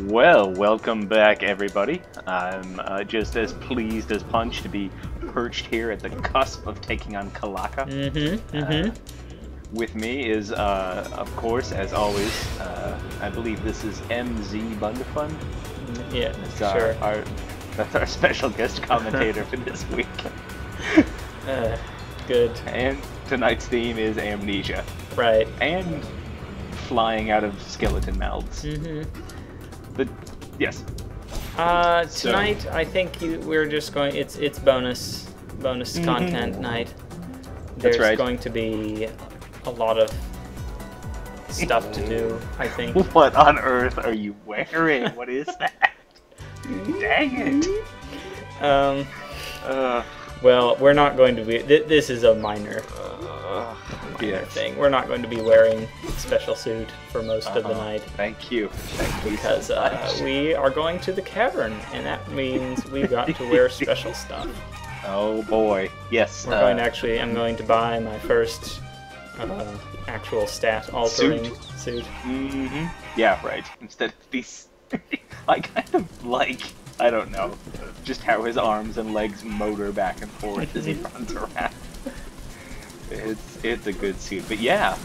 Well, welcome back, everybody. I'm just as pleased as Punch to be perched here at the cusp of taking on Kalaka. With me is, of course, as always, I believe this is MZ Bundafund. Yeah, sure. That's our special guest commentator for this week. Good. And tonight's theme is amnesia. Right. And flying out of skeleton mouths. Yes. Tonight I think we're just going. It's bonus content night. There's right. going to be a lot of stuff to do, I think. What on earth are you wearing? What is that? Dang it. Well, we're not going to be. This is a minor thing. We're not going to be wearing a special suit for most of the night. Thank you. Because we are going to the cavern, and that means we've got to wear special stuff. Oh boy. Yes. We're going to actually. I'm going to buy my first actual stat altering suit. Yeah. Right. Instead of these, I kind of like. I don't know, just how his arms and legs motor back and forth as he runs around. It's a good suit, but yeah,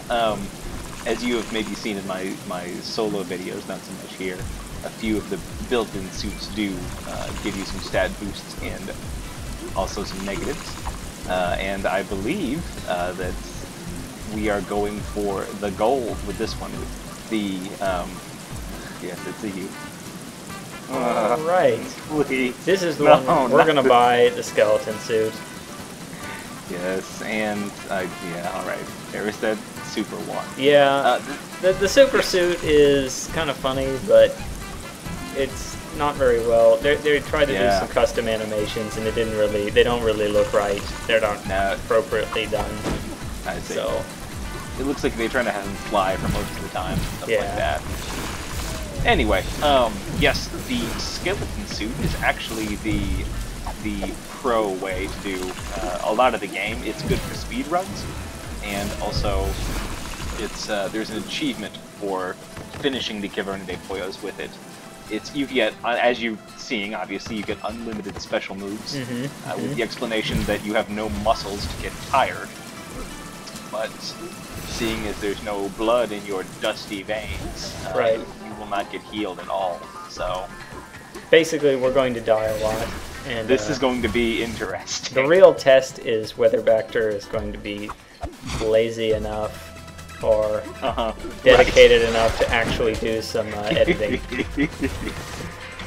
as you have maybe seen in my solo videos, not so much here, a few of the built-in suits do give you some stat boosts and also some negatives, and I believe that we are going for the gold with this one. The yes, it's a U. Alright. Please. This is the one we're going to buy the skeleton suit. Yes, and yeah, alright. There is that super one. Yeah, the super suit is kind of funny, but it's not very well. They tried to do some custom animations, and they don't really look right. They're not appropriately done. I see. So it looks like they're trying to have him fly for most of the time, stuff like that. Anyway, yes, the skeleton suit is actually the pro way to do a lot of the game. It's good for speed runs, and also it's there's an achievement for finishing the Caverne de Pollos with it. You get, as you're seeing, obviously, you get unlimited special moves, with the explanation that you have no muscles to get tired. But seeing as there's no blood in your dusty veins, you will not get healed at all. So basically, we're going to die a lot. And this is going to be interesting. The real test is whether Bacter is going to be lazy enough or dedicated enough to actually do some editing.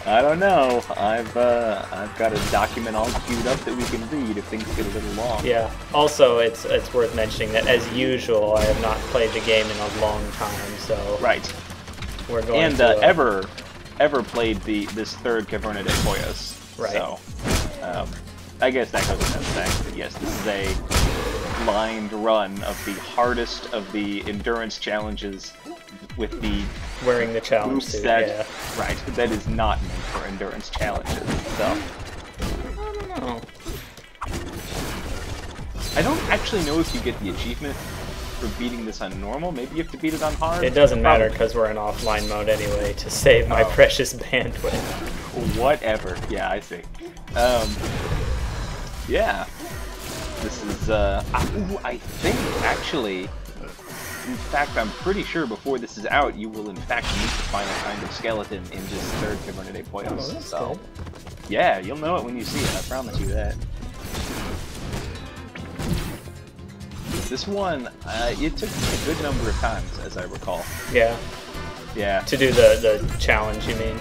I don't know. I've got a document all queued up that we can read if things get a little long. Yeah. Also, it's worth mentioning that, as usual, I have not played the game in a long time, so we're going to ever played this third Caverne de Pollos. Right. So, I guess that goes without saying. But yes, this is a blind run of the hardest of the endurance challenges with the wearing the challenge suit. Right, that is not meant for endurance challenges. So I don't know. I don't actually know if you get the achievement for beating this on normal. Maybe you have to beat it on hard. It doesn't matter because we're in offline mode anyway to save my precious bandwidth. Whatever. Yeah, I see. Yeah. This is I think actually, in fact, I'm pretty sure before this is out, you will in fact meet the final kind of skeleton in this third Caverne de Pollos. So, yeah, you'll know it when you see it. I promise you that. This one, it took me a good number of times, as I recall. Yeah. Yeah. To do the challenge, you mean?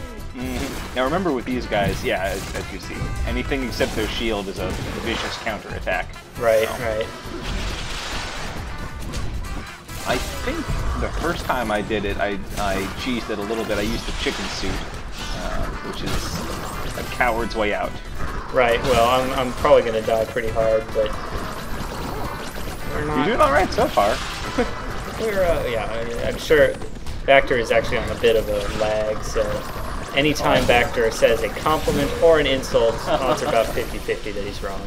Now remember with these guys, as you see, anything except their shield is a vicious counterattack. Right, so. Right. I think the first time I did it, I cheesed it a little bit. I used the chicken suit, which is a coward's way out. Right, well, I'm probably going to die pretty hard, but we're not. You're doing alright so far. I'm sure Bacter is actually on a bit of a lag, so anytime Bacter says a compliment or an insult, odds are about 50-50 that he's wrong.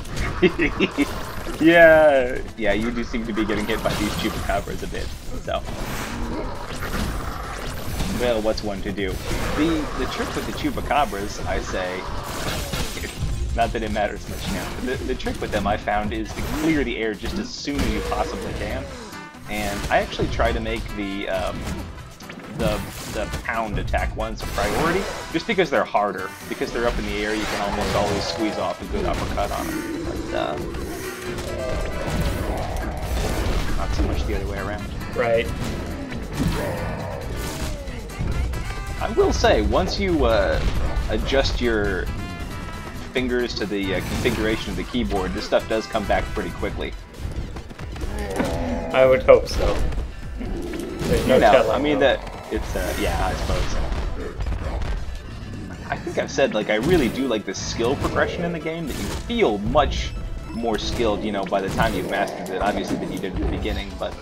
Yeah, you do seem to be getting hit by these chupacabras a bit, so. Well, what's one to do? The trick with the chupacabras, I say, not that it matters much now, but the trick with them I found is to clear the air just as soon as you possibly can. And I actually try to make the pound attack ones a priority, just because they're harder. Because they're up in the air, you can almost always squeeze off a good uppercut on them. But not so much the other way around. Right. I will say, once you adjust your fingers to the configuration of the keyboard, this stuff does come back pretty quickly. I would hope so. There's no telling. I mean, that it's yeah, I suppose so. I think I've said, like, I really do like the skill progression in the game, that you feel much more skilled, you know, by the time you've mastered it, obviously, than you did at the beginning, but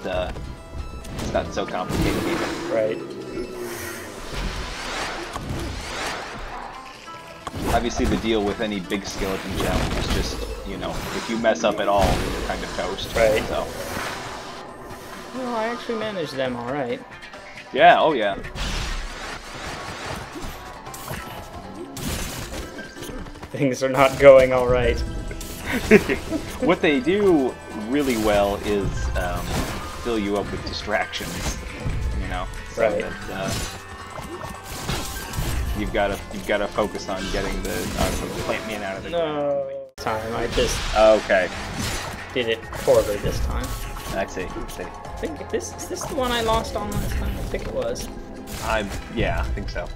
it's not so complicated either. Right. Obviously, the deal with any big skeleton challenge is just, you know, if you mess up at all, you're kind of toast. Right. So. Well, I actually managed them all right. Yeah, oh yeah. Things are not going all right. What they do really well is fill you up with distractions, you know. So right. That, you've got to focus on getting the plant man out of the No time. I just okay. Did it poorly this time. I see. I think is this the one I lost on last time? I think it was. Yeah, I think so.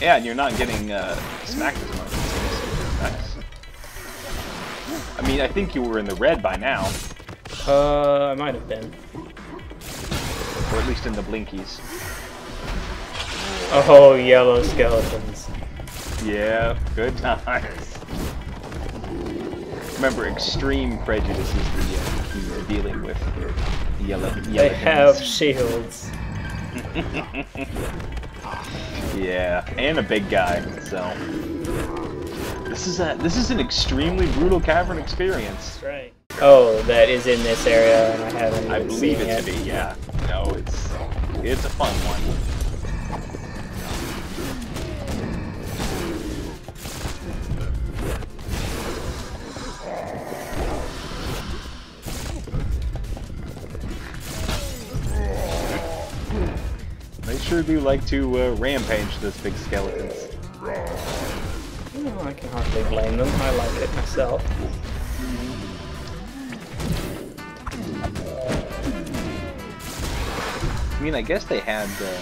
Yeah, and you're not getting smacked as much. Nice. I mean, I think you were in the red by now. I might have been. Or at least in the blinkies. Oh, yellow skeletons. Yeah, good times. Remember, extreme prejudice is the dealing with yellow. They have shields. Yeah, and a big guy. So this is an extremely brutal cavern experience. That's right. Oh, that is in this area, and I haven't. I believe it to be. Yeah. No, it's a fun one. They sure do like to rampage those big skeletons. Well, I can hardly blame them. I like it myself. I mean, I guess they had a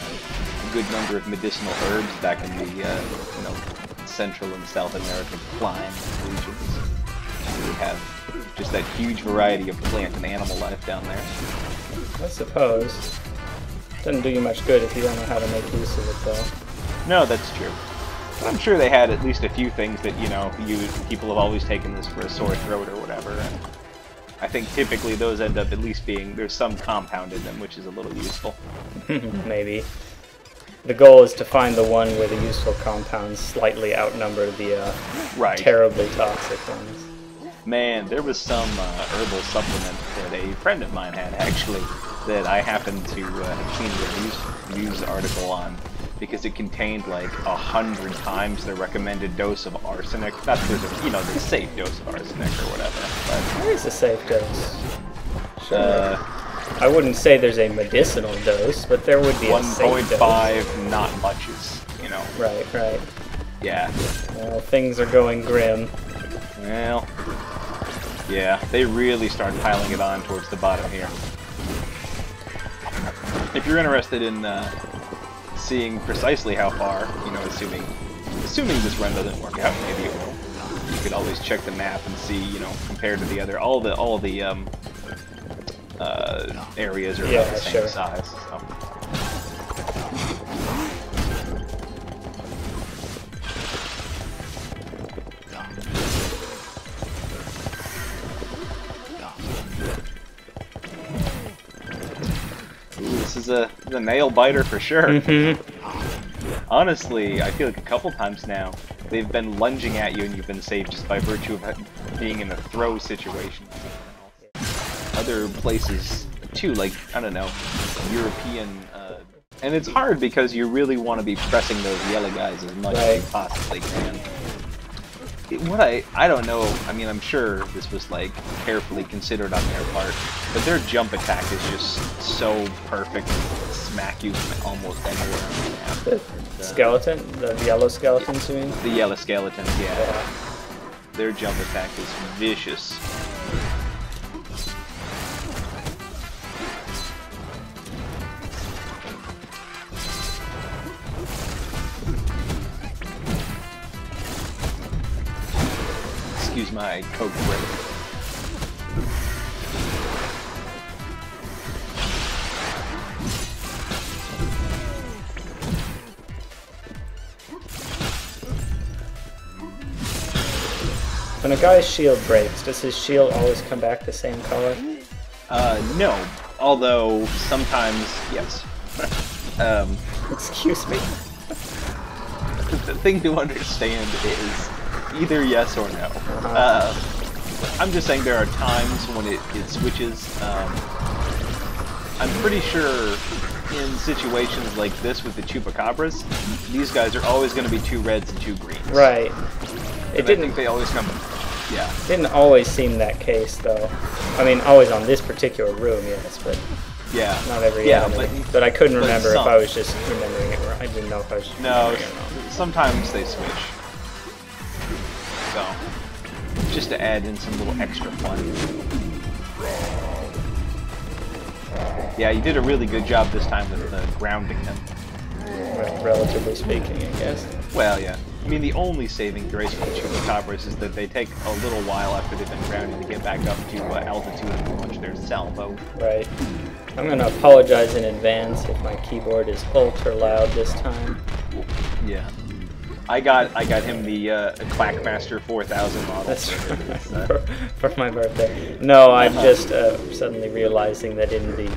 good number of medicinal herbs back in the you know, Central and South American climate regions. We have just that huge variety of plant and animal life down there. I suppose. Doesn't do you much good if you don't know how to make use of it, though. No, that's true. I'm sure they had at least a few things that, you know, people have always taken this for a sore throat or whatever. And I think typically those end up at least being, there's some compound in them, which is a little useful. Maybe. The goal is to find the one where the useful compounds slightly outnumber the terribly toxic ones. Man, there was some herbal supplement that a friend of mine had, actually, that I happened to have seen a news article on, because it contained like 100 times the recommended dose of arsenic. Not that there's a, you know, the safe dose of arsenic or whatever. But there is a safe dose. Sure. I wouldn't say there's a medicinal dose, but there would be a safe dose. 1.5 not muches, you know. Right, right. Yeah. Well, things are going grim. Well, yeah, they really start piling it on towards the bottom here. If you're interested in seeing precisely how far, you know, assuming this run doesn't work out, maybe it will. You could always check the map and see, you know, compared to the other, all the areas are about the same size. So. This is a nail biter for sure. Honestly, I feel like a couple times now, they've been lunging at you and you've been saved just by virtue of being in a throw situation. Other places too, like, I don't know, European, and it's hard because you really want to be pressing those yellow guys as much as you possibly can. I don't know, I mean, I'm sure this was, like, carefully considered on their part, but their jump attack is just so perfect, smack you from almost anywhere on the map. The skeleton? The yellow skeletons, you mean? The yellow skeletons, yeah. Their jump attack is vicious. Excuse my Coke break. When a guy's shield breaks, does his shield always come back the same color? No. Although, sometimes, yes. Excuse me? The thing to understand is either yes or no. I'm just saying there are times when it switches. I'm pretty sure in situations like this with the chupacabras, these guys are always going to be 2 reds and 2 greens. Right. It didn't. I think they always come. Yeah. Didn't always seem that case though. I mean, always on this particular room, yes, but yeah, not every enemy. But I couldn't remember if I was just remembering it right. I didn't know if I was. No, sometimes they switch. So, just to add in some little extra fun. Yeah, you did a really good job this time with grounding them. Relatively speaking, I guess. Well, yeah. I mean, the only saving grace for the chupacabras is that they take a little while after they've been grounded to get back up to altitude and launch their salvo. Right. I'm going to apologize in advance if my keyboard is ultra loud this time. Yeah. I got him the Quackmaster 4000 model. That's right. for my birthday. No, I'm just suddenly realizing that in the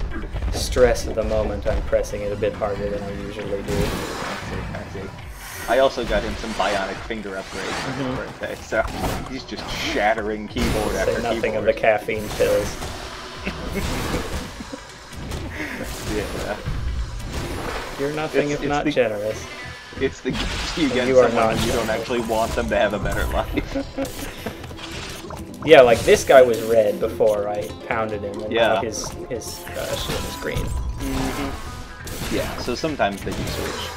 stress of the moment, I'm pressing it a bit harder than I usually do. I see. I also got him some bionic finger upgrades for his birthday, so he's just shattering keyboard after keyboard. Nothing of the caffeine pills. Yeah. You're nothing if not generous. It's the gift you get someone you don't actually want them to have a better life. Yeah, like this guy was red before I pounded him, and now his shield is green. Yeah, so sometimes they do switch.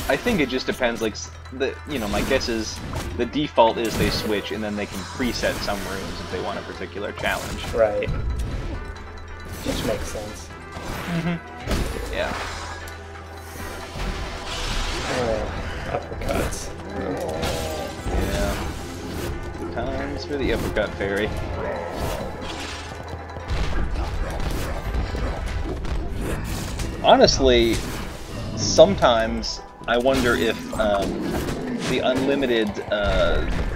I think it just depends, like, my guess is the default is they switch and then they can preset some rooms if they want a particular challenge. Right. Which makes sense. Yeah. Uppercuts. Yeah. Times for the uppercut fairy. Honestly, sometimes I wonder if the unlimited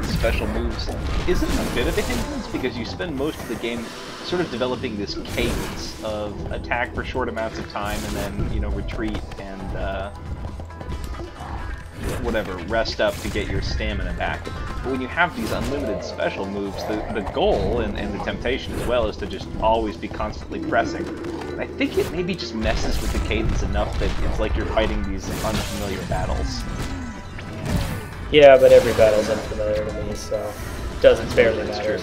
special moves isn't a bit of a hindrance, because you spend most of the game sort of developing this cadence of attack for short amounts of time and then, retreat and whatever, rest up to get your stamina back. But when you have these unlimited special moves, the goal and the temptation as well is to just always be constantly pressing. And I think it maybe just messes with the cadence enough that it's like you're fighting these unfamiliar battles. Yeah, but every battle's unfamiliar to me, so it doesn't barely matter.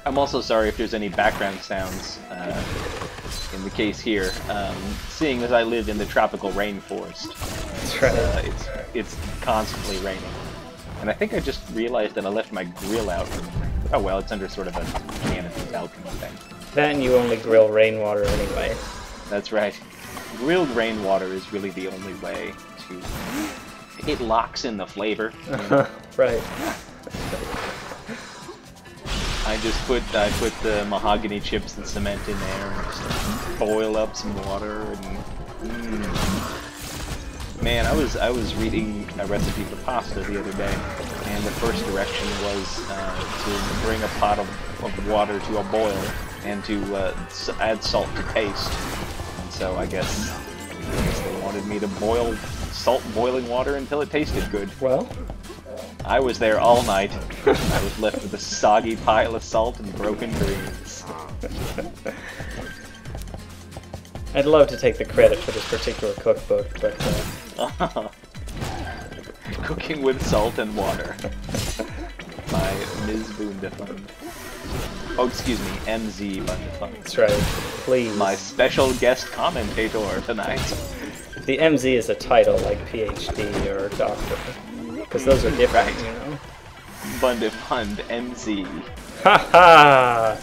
I'm also sorry if there's any background sounds in the case here. Seeing as I live in the tropical rainforest, that's right. It's constantly raining. And I think I just realized that I left my grill out. Oh well, it's under sort of a canopy balcony thing. That and you only grill rainwater anyway. That's right. Grilled rainwater is really the only way to... It locks in the flavor. Right. I put the mahogany chips and cement in there and just boil up some water and man, I was reading a recipe for pasta the other day, and the first direction mission was to bring a pot of water to a boil and to add salt to taste. And so I guess they wanted me to boil boiling water until it tasted good. Well, I was there all night. I was left with a soggy pile of salt and broken dreams. I'd love to take the credit for this particular cookbook, but... Cooking with salt and water. By Ms. Boondefund. Oh, excuse me, MZ Boondefund. That's right. Please. My special guest commentator tonight. The MZ is a title, like PhD or doctor. Because those are different, right. You know? Boondefund, MZ. Ha-ha!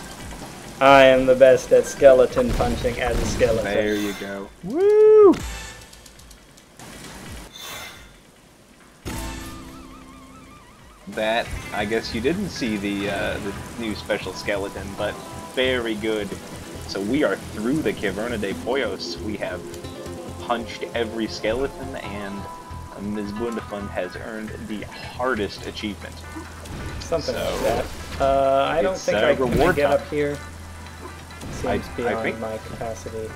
I am the best at skeleton punching as a skeleton. There you go. Woo! That, I guess you didn't see the new special skeleton, but very good. So we are through the Caverna de Pollos. We have punched every skeleton, and Ms. Boondefund has earned the hardest achievement. Something like that. I don't think I can get up here. Seems beyond my capacity.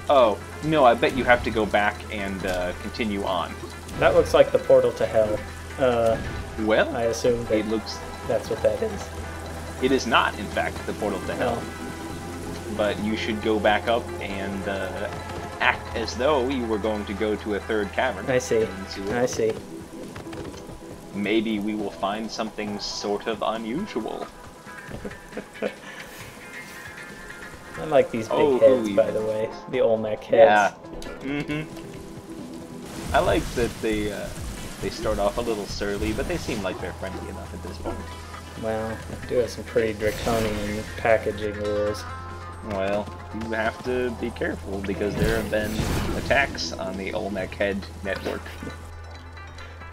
Oh, no, I bet you have to go back and continue on. That looks like the portal to hell. Well, I assume that that's what that is. It is not, in fact, the portal to hell. But you should go back up and act as though you were going to go to a third cavern. I see. I see. Maybe we will find something sort of unusual. I like these big heads, by the way. The Olmec heads. Yeah. I like that they start off a little surly, but they seem like they're friendly enough at this point. Well, they do have some pretty draconian packaging rules. Well, you have to be careful because there have been attacks on the Olmec head network.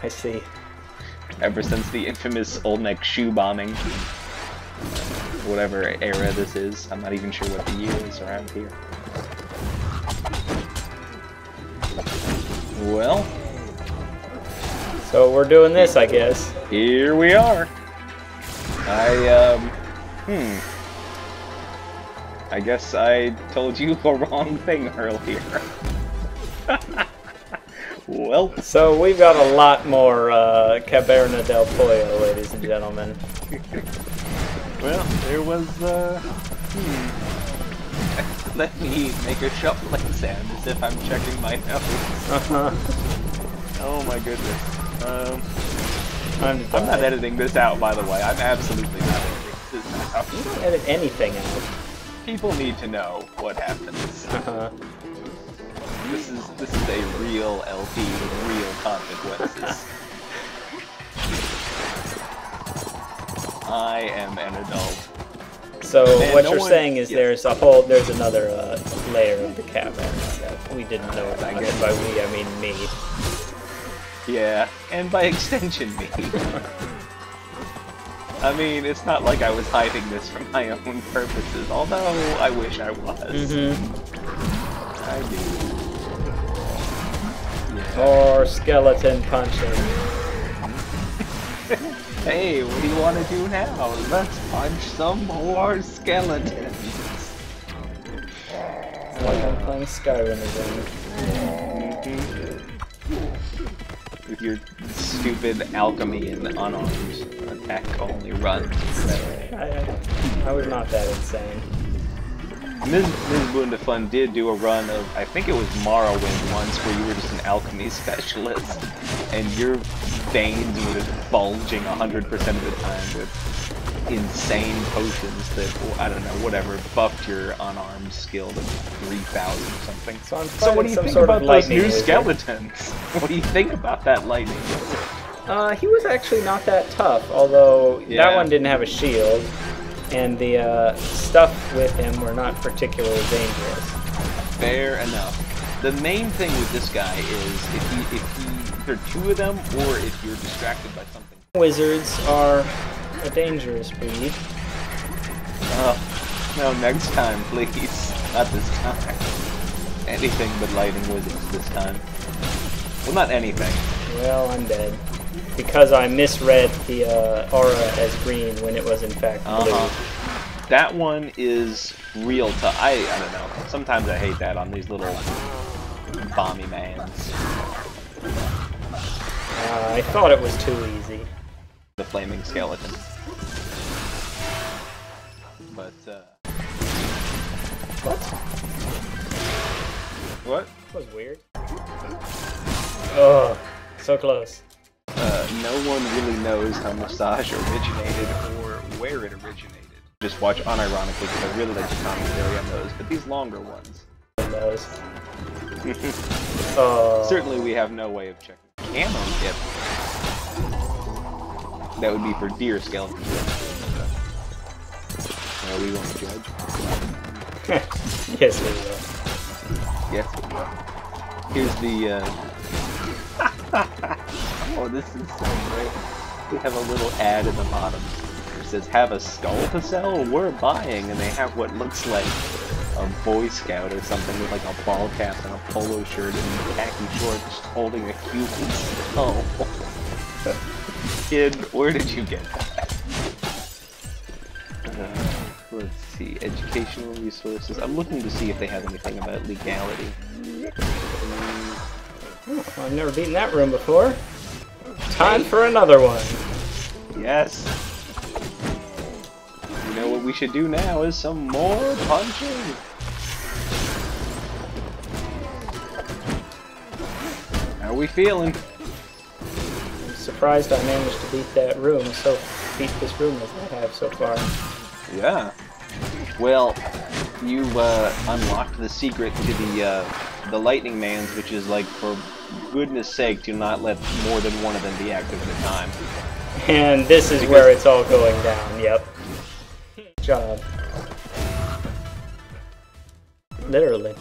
I see. Ever since the infamous Olmec shoe bombing. Whatever era this is. I'm not even sure what the year is around here. Well. So we're doing this, I guess. Here we are. I guess I told you the wrong thing earlier. Well. So we've got a lot more Caverna del Pollo, ladies and gentlemen. Well, there was, Let me make a shuffling sound as if I'm checking my notes. Oh my goodness. I'm not editing this out, by the way. I'm absolutely not editing this out. You don't edit anything out. People need to know what happens. This is a real LP with real consequences. I am an adult. So what you're saying is there's another layer of the cavern that we didn't know about. And by we, I mean me. Yeah, and by extension me. I mean, it's not like I was hiding this for my own purposes, although I wish I was. I do. Yeah. Or skeleton punching. Hey, what do you want to do now? Let's punch some more skeletons. It's like I'm playing Skyrim again. With your stupid alchemy and unarmed attack-only run. I was not that insane. Ms. Boondefund did do a run of, I think it was Morrowind once, where you were just an alchemy specialist, and your veins were just bulging 100% of the time with insane potions that, I don't know, whatever, buffed your unarmed skill to 3,000 or something. So what do you think about those new skeletons? What do you think about that lightning wizard? He was actually not that tough, although that one didn't have a shield. And the stuff with him were not particularly dangerous. Fair enough. The main thing with this guy is if there are two of them, or if you're distracted by something. Wizards are a dangerous breed. No, next time, please. Not this time. Anything but lightning wizards this time. Well, not anything. Well, I'm dead. because I misread the aura as green when it was in fact blue. That one is real tough. I don't know. Sometimes I hate that on these little bomby mans. I thought it was too easy. The flaming skeleton. But, What? What? That was weird. Oh, so close. No one really knows how massage originated or where it originated. Just watch unironically because I really like the commentary on those, but these longer ones. Those. Certainly we have no way of checking. Camo dip. That would be for deer skeletons. No, we won't judge. Yes, we will. Yes, we will. Here's the, oh, this is so great. We have a little ad at the bottom. It says, have a skull to sell? We're buying. And they have what looks like a Boy Scout or something with like a ball cap and a polo shirt and khaki shorts holding a Cupid skull. Kid, where did you get that? Let's see, educational resources. I'm looking to see if they have anything about legality. Oh, I've never beaten that room before. Time for another one. Yes. You know what we should do now is some more punching. How are we feeling? I'm surprised I managed to beat that room, beat this room as I have so far. Yeah. Well, you unlocked the secret to the lightning mans, which is like, for goodness sake, do not let more than one of them be active at a time. And this is where it's all going down, yep. Job. Literally.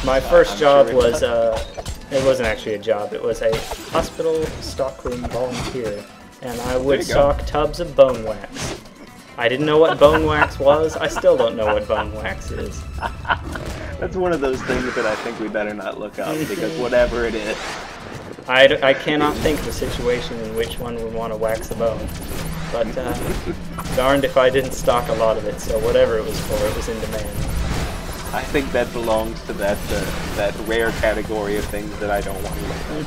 My first job was, it wasn't actually a job, it was a hospital stockroom volunteer. And I would stock tubs of bone wax. I didn't know what bone wax was, I still don't know what bone wax is. That's one of those things that I think we better not look up, because whatever it is... I cannot think of a situation in which one would want to wax a bone. But, darned if I didn't stock a lot of it, so whatever it was for, it was in demand. I think that belongs to that rare category of things that I don't want to look up.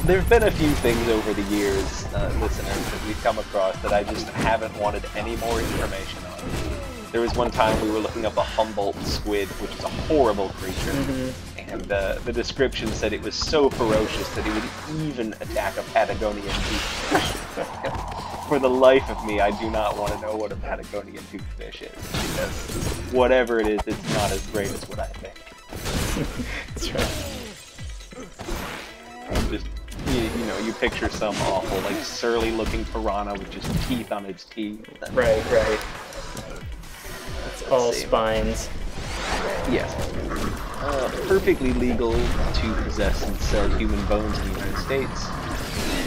There have been a few things over the years, listeners, that we've come across that I just haven't wanted any more information on. There was one time we were looking up a Humboldt squid, which is a horrible creature, and the description said it was so ferocious that it would even attack a Patagonian toothfish. For the life of me, I do not want to know what a Patagonian toothfish is, because whatever it is, it's not as great as what I think. That's right. I'm just... You know, you picture some awful, like, surly-looking piranha with just teeth on its teeth. Right. It's all spines. Yes. Perfectly legal to possess and sell human bones in the United States.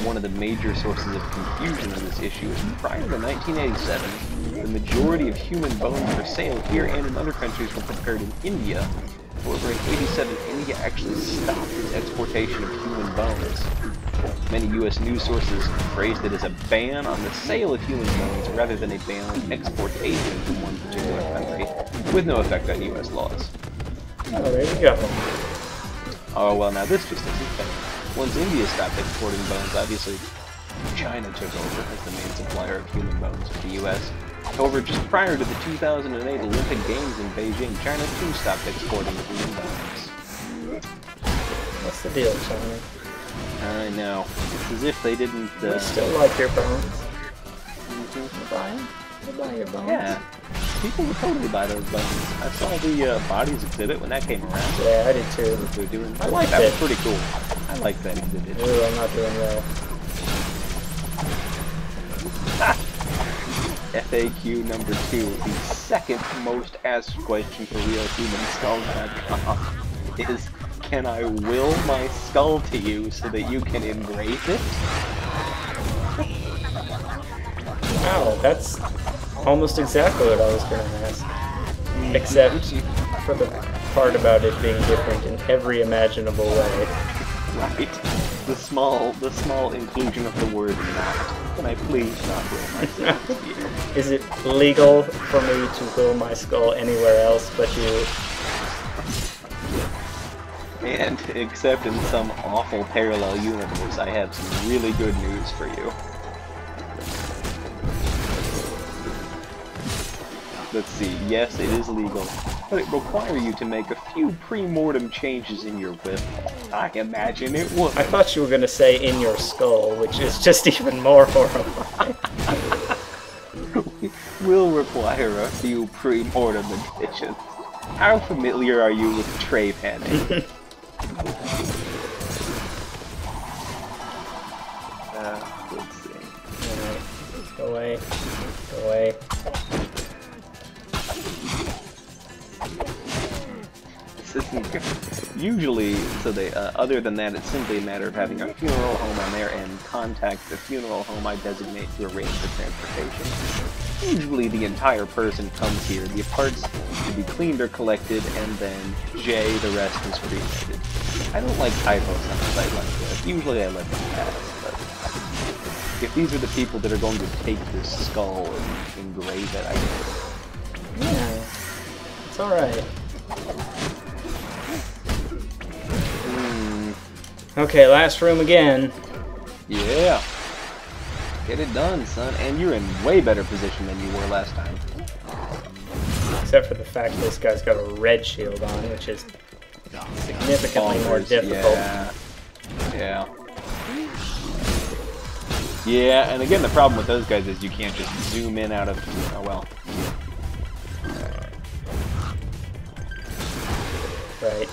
One of the major sources of confusion on this issue is prior to 1987, the majority of human bones for sale here and in other countries were prepared in India. However, in '87, India actually stopped its exportation of human bones. Many U.S. news sources phrased it as a ban on the sale of human bones rather than a ban on exportation from one particular country, with no effect on U.S. laws. Oh, there you go. Oh, well, now this just isn't fair. Once India stopped exporting bones, obviously China took over as the main supplier of human bones to the U.S. However, just prior to the 2008 Olympic Games in Beijing, China too stopped exporting human bones. What's the deal, China? I know. It's as if they didn't... We still like your bones. We'll buy them. We'll buy your bones. Yeah. People would totally buy those bones. I saw the bodies exhibit when that came around. Yeah, I did too. They're doing. I liked that it. was pretty cool. I like that exhibit. Ooh, I'm not doing well. FAQ number 2, the second most asked question for RealHumanSkull.com is, can I will my skull to you so that you can embrace it? Wow, that's almost exactly what I was going to ask. Except for the part about it being different in every imaginable way. Right. the small inclusion of the word "not." Can I please not will myself here? Is it legal for me to will my skull anywhere else but you? And except in some awful parallel universe, I have some really good news for you. Let's see, yes, it is legal, but it requires you to make a few pre-mortem changes in your will. I imagine it would. I thought you were going to say in your skull, which is just even more horrifying. Will require a few pre-mortem additions. How familiar are you with tray panning? Let's see. Alright, go away. Go away. Usually, so they, other than that, it's simply a matter of having a funeral home on their end contact the funeral home I designate to arrange for transportation. Usually the entire person comes here, the parts to be cleaned or collected, and then J, the rest is cremated. I don't like typos on a site like this. Usually I let them pass, but if these are the people that are going to take this skull and engrave it, I guess. Yeah, it's alright. Okay, last room again. Yeah. Get it done, son. And you're in way better position than you were last time. Except for the fact this guy's got a red shield on, which is significantly more difficult. Yeah. Yeah. Yeah, and again, the problem with those guys is you can't just zoom in out of... Oh, well. Right.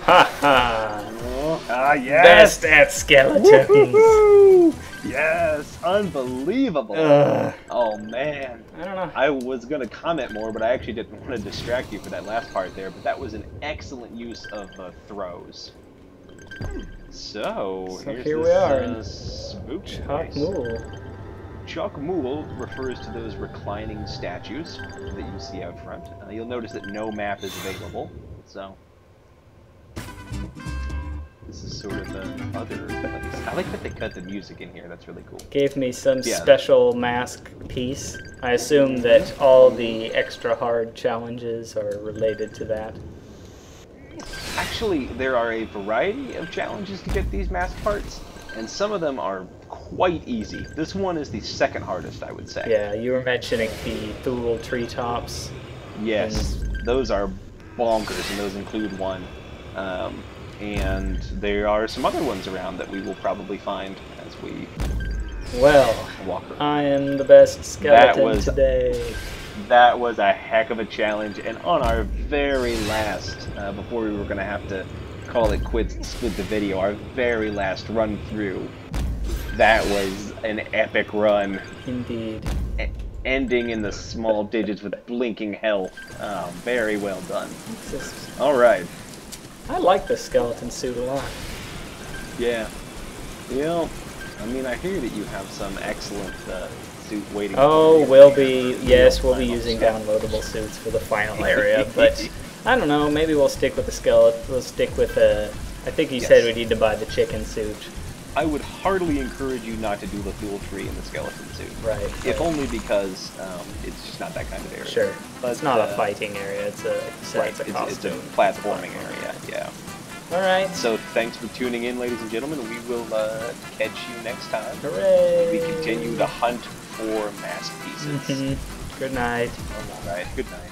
Ha ha! Ah, yes! Best at skeletons! Yes! Unbelievable! Oh, man. I don't know. I was going to comment more, but I actually didn't want to distract you for that last part there, but that was an excellent use of throws. So here's here this, we are in spook Guacemelee. Guacemelee refers to those reclining statues that you see out front. You'll notice that no map is available, so this is sort of the other place. I like that they cut the music in here, that's really cool. Gave me some special mask piece. I assume that all the extra hard challenges are related to that. Actually, there are a variety of challenges to get these mask parts, and some of them are quite easy. This one is the second hardest, I would say. Yeah, you were mentioning the Thule treetops. Yes, those are bonkers, and those include one. And there are some other ones around that we will probably find as we walk around. I am the best skeleton today. That was a heck of a challenge, and on our very last, before we were going to have to call it quits and split the video, our very last run through, that was an epic run. Indeed. Ending in the small digits with blinking health. Very well done. Alright. I like the skeleton suit a lot. Yeah. You know, I mean, I hear that you have some excellent suit waiting. Oh, we'll be using downloadable suits for the final area, but I don't know, maybe we'll stick with the skeleton. We'll stick with I think you said we need to buy the chicken suit. I would heartily encourage you not to do the Thule tree in the skeleton suit. Right. If only because it's just not that kind of area. Sure. But it's not a fighting area, it's a costume. It's a platforming area, yeah. Alright. So thanks for tuning in, ladies and gentlemen. We will catch you next time. Hooray! We continue to hunt for mask pieces. Good night. Alright, good night.